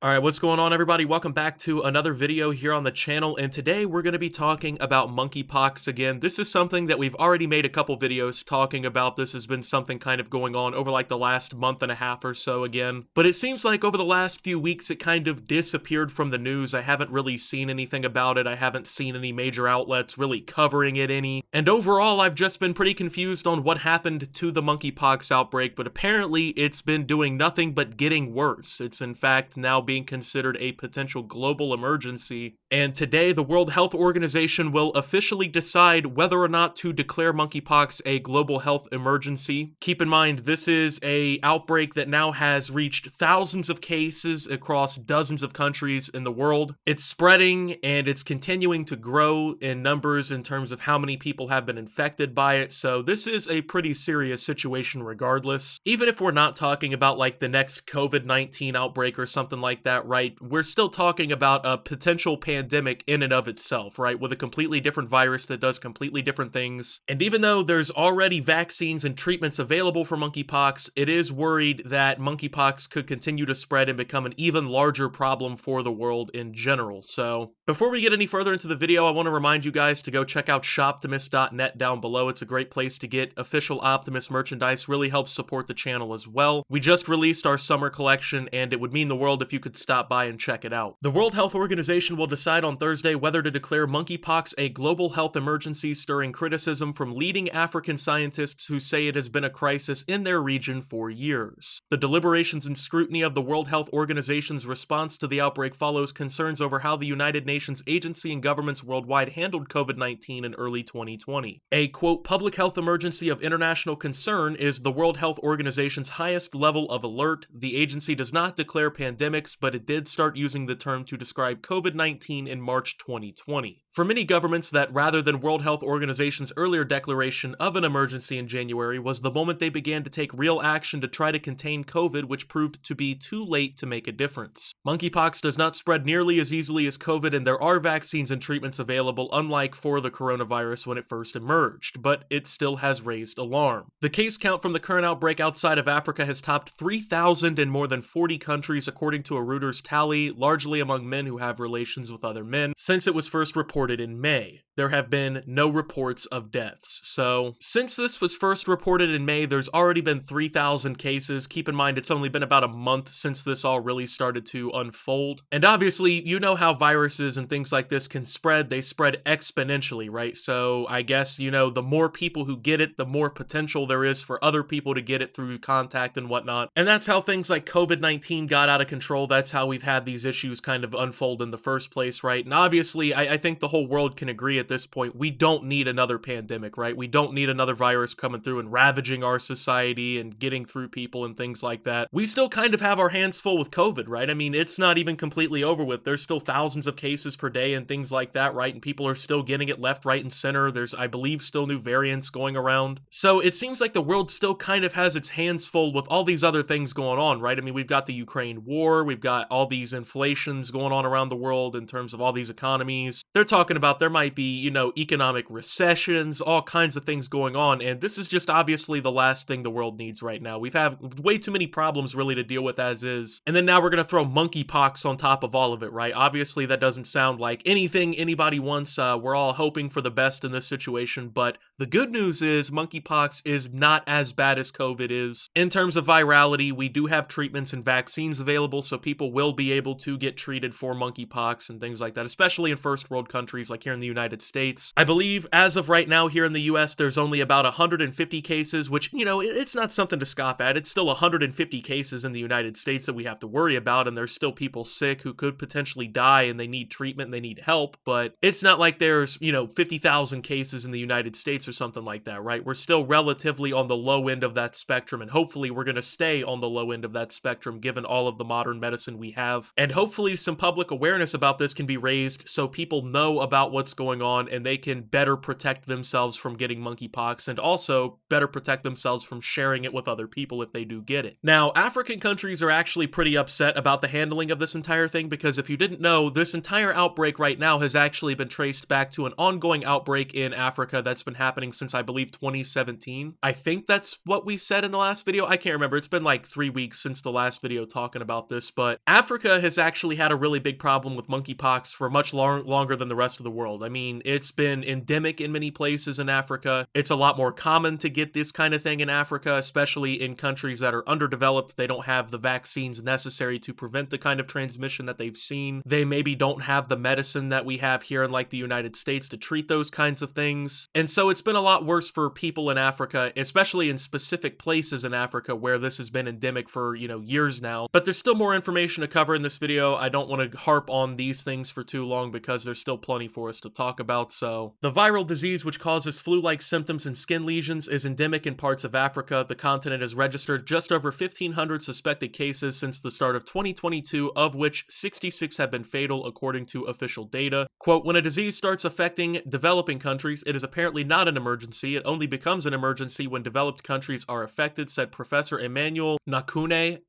Alright, what's going on everybody? Welcome back to another video here on the channel, and today we're going to be talking about monkeypox again. This is something that we've already made a couple videos talking about. This has been something kind of going on over like the last month and a half or so again. But it seems like over the last few weeks it kind of disappeared from the news. I haven't really seen anything about it. I haven't seen any major outlets really covering it any. And overall, I've just been pretty confused on what happened to the monkeypox outbreak, but apparently it's been doing nothing but getting worse. It's in fact now being considered a potential global emergency, and today the World Health Organization will officially decide whether or not to declare monkeypox a global health emergency. Keep in mind, this is an outbreak that now has reached thousands of cases across dozens of countries in the world. It's spreading and it's continuing to grow in numbers in terms of how many people have been infected by it, so this is a pretty serious situation regardless. Even if we're not talking about like the next COVID-19 outbreak or something like that, right? We're still talking about a potential pandemic in and of itself, right? With a completely different virus that does completely different things. And even though there's already vaccines and treatments available for monkeypox, it is worried that monkeypox could continue to spread and become an even larger problem for the world in general. So before we get any further into the video, I want to remind you guys to go check out shoptimus.net down below. It's a great place to get official Optimus merchandise, really helps support the channel as well. We just released our summer collection, and it would mean the world if you could stop by and check it out. The World Health Organization will decide on Thursday whether to declare monkeypox a global health emergency, stirring criticism from leading African scientists who say it has been a crisis in their region for years. The deliberations and scrutiny of the World Health Organization's response to the outbreak follows concerns over how the United Nations agency and governments worldwide handled COVID-19 in early 2020. A, quote, public health emergency of international concern is the World Health Organization's highest level of alert. The agency does not declare pandemics, but it did start using the term to describe COVID-19 in March 2020. For many governments, that rather than World Health Organization's earlier declaration of an emergency in January was the moment they began to take real action to try to contain COVID, which proved to be too late to make a difference. Monkeypox does not spread nearly as easily as COVID, and there are vaccines and treatments available, unlike for the coronavirus when it first emerged, but it still has raised alarm. The case count from the current outbreak outside of Africa has topped 3,000 in more than 40 countries, according to a Reuters tally, largely among men who have relations with other men, since it was first reported in May. There have been no reports of deaths. So, since this was first reported in May, there's already been 3,000 cases. Keep in mind, it's only been about a month since this all really started to unfold. And obviously, you know how viruses and things like this can spread. They spread exponentially, right? So, I guess, you know, the more people who get it, the more potential there is for other people to get it through contact and whatnot. And that's how things like COVID-19 got out of control. That's how we've had these issues kind of unfold in the first place, right? And obviously, I think the whole world can agree at this point, we don't need another pandemic, right? We don't need another virus coming through and ravaging our society and getting through people and things like that. We still kind of have our hands full with COVID, right? I mean, it's not even completely over with. There's still thousands of cases per day and things like that, right? And people are still getting it left, right, and center. There's, I believe, still new variants going around. So it seems like the world still kind of has its hands full with all these other things going on, right? I mean, we've got the Ukraine war, we've got all these inflations going on around the world in terms of all these economies. They're talking about there might be, you know, economic recessions, all kinds of things going on, and this is just obviously the last thing the world needs right now. We've had way too many problems really to deal with as is, and then now we're gonna throw monkeypox on top of all of it, right? Obviously that doesn't sound like anything anybody wants. We're all hoping for the best in this situation, but the good news is monkeypox is not as bad as COVID is. In terms of virality, we do have treatments and vaccines available, so people will be able to get treated for monkeypox and things like that, especially in first world countries like here in the United States. I believe as of right now here in the US, there's only about 150 cases, which, you know, it's not something to scoff at. It's still 150 cases in the United States that we have to worry about, and there's still people sick who could potentially die and they need treatment and they need help, but it's not like there's, you know, 50,000 cases in the United States or something like that, right? We're still relatively on the low end of that spectrum, and hopefully we're going to stay on the low end of that spectrum given all of the modern medicine we have, and hopefully some public awareness about this can be raised so people know about what's going on and they can better protect themselves from getting monkeypox and also better protect themselves from sharing it with other people if they do get it. Now, African countries are actually pretty upset about the handling of this entire thing because if you didn't know, this entire outbreak right now has actually been traced back to an ongoing outbreak in Africa that's been happening since I believe 2017. I think that's what we said in the last video. I can't remember. It's been like 3 weeks since the last video talking about this, but Africa has actually had a really big problem with monkeypox for much longer than the rest of the world. I mean, it's been endemic in many places in Africa. It's a lot more common to get this kind of thing in Africa, especially in countries that are underdeveloped. They don't have the vaccines necessary to prevent the kind of transmission that they've seen. They maybe don't have the medicine that we have here in like the United States to treat those kinds of things. And so it's been a lot worse for people in Africa, especially in specific places in Africa where this has been endemic for, years now. But there's still more information to cover in this video. I don't want to harp on these things for too long because there's still plenty for us to talk about. So, the viral disease which causes flu-like symptoms and skin lesions is endemic in parts of Africa. The continent has registered just over 1,500 suspected cases since the start of 2022, of which 66 have been fatal according to official data. Quote, when a disease starts affecting developing countries, it is apparently not an emergency. It only becomes an emergency when developed countries are affected, said Professor Emmanuel Nakun,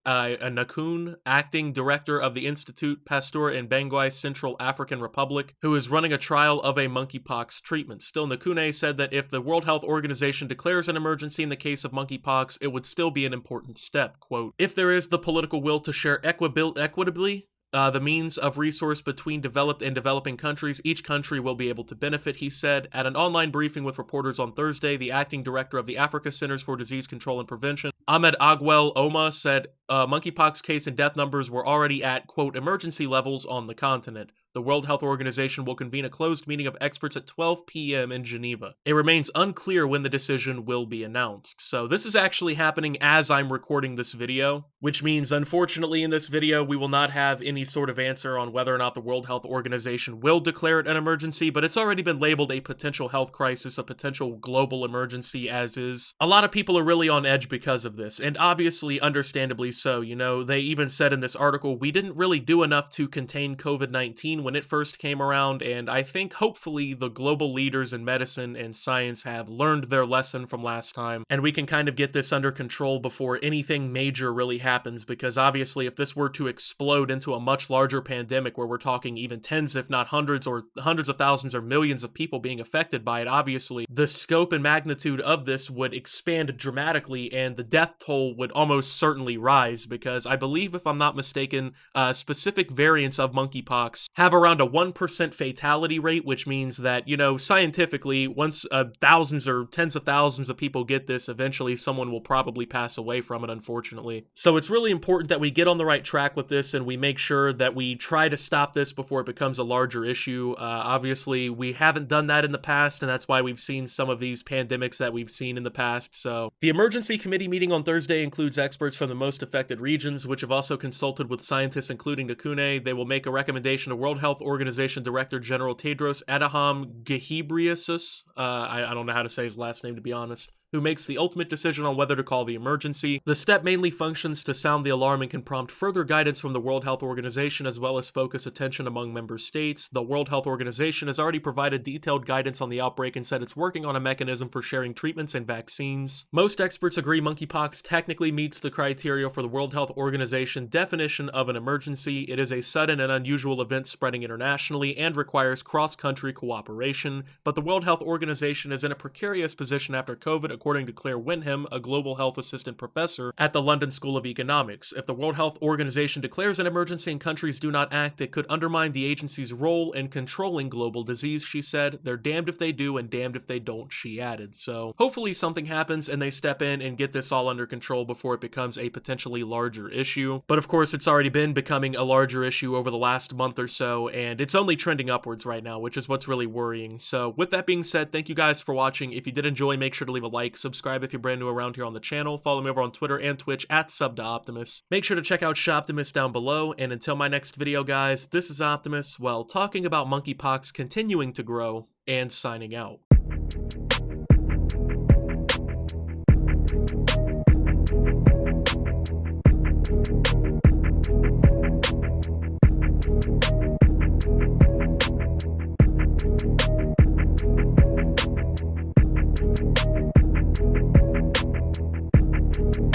acting director of the Institute Pasteur in Bangui, Central African Republic, who is running a trial of a monkeypox treatment. Still, Nakune said that if the World Health Organization declares an emergency in the case of monkeypox, it would still be an important step. Quote, if there is the political will to share equitably the means of resource between developed and developing countries, each country will be able to benefit, he said. At an online briefing with reporters on Thursday, the acting director of the Africa Centers for Disease Control and Prevention, Ahmed Agwel Oma, said monkeypox case and death numbers were already at, quote, emergency levels on the continent. The World Health Organization will convene a closed meeting of experts at 12 p.m. in Geneva. It remains unclear when the decision will be announced. So this is actually happening as I'm recording this video, which means unfortunately in this video we will not have any sort of answer on whether or not the World Health Organization will declare it an emergency, but it's already been labeled a potential health crisis, a potential global emergency as is. A lot of people are really on edge because of this, and obviously understandably so. They even said in this article, we didn't really do enough to contain COVID-19 when it first came around, and I think hopefully the global leaders in medicine and science have learned their lesson from last time, and we can kind of get this under control before anything major really happens, because obviously if this were to explode into a much larger pandemic where we're talking even tens if not hundreds of thousands or millions of people being affected by it, obviously the scope and magnitude of this would expand dramatically and the death toll would almost certainly rise, because I believe, if I'm not mistaken, specific variants of monkeypox have around a 1% fatality rate, which means that, scientifically, once thousands or tens of thousands of people get this, eventually someone will probably pass away from it, unfortunately. So it's really important that we get on the right track with this and we make sure that we try to stop this before it becomes a larger issue. Obviously, we haven't done that in the past, and that's why we've seen some of these pandemics that we've seen in the past. So the emergency committee meeting on Thursday includes experts from the most affected regions, which have also consulted with scientists, including Nakune. They will make a recommendation to World Health Organization Director General Tedros Adhanom Ghebreyesus, I don't know how to say his last name to be honest, who makes the ultimate decision on whether to call the emergency. The step mainly functions to sound the alarm and can prompt further guidance from the World Health Organization, as well as focus attention among member states. The World Health Organization has already provided detailed guidance on the outbreak and said it's working on a mechanism for sharing treatments and vaccines. Most experts agree monkeypox technically meets the criteria for the World Health Organization definition of an emergency. It is a sudden and unusual event spreading internationally and requires cross-country cooperation, but the World Health Organization is in a precarious position after COVID, according to Claire Wyndham, a global health assistant professor at the London School of Economics. If the World Health Organization declares an emergency and countries do not act, it could undermine the agency's role in controlling global disease, she said. They're damned if they do and damned if they don't, she added. So hopefully something happens and they step in and get this all under control before it becomes a potentially larger issue. But of course, it's already been becoming a larger issue over the last month or so, and it's only trending upwards right now, which is what's really worrying. So with that being said, thank you guys for watching. If you did enjoy, make sure to leave a like, subscribe if you're brand new around here on the channel, follow me over on Twitter and Twitch at @SubToOptimus. Make sure to check out Shoptimus down below, and until my next video, guys, this is Optimus, well, talking about monkeypox continuing to grow, and signing out.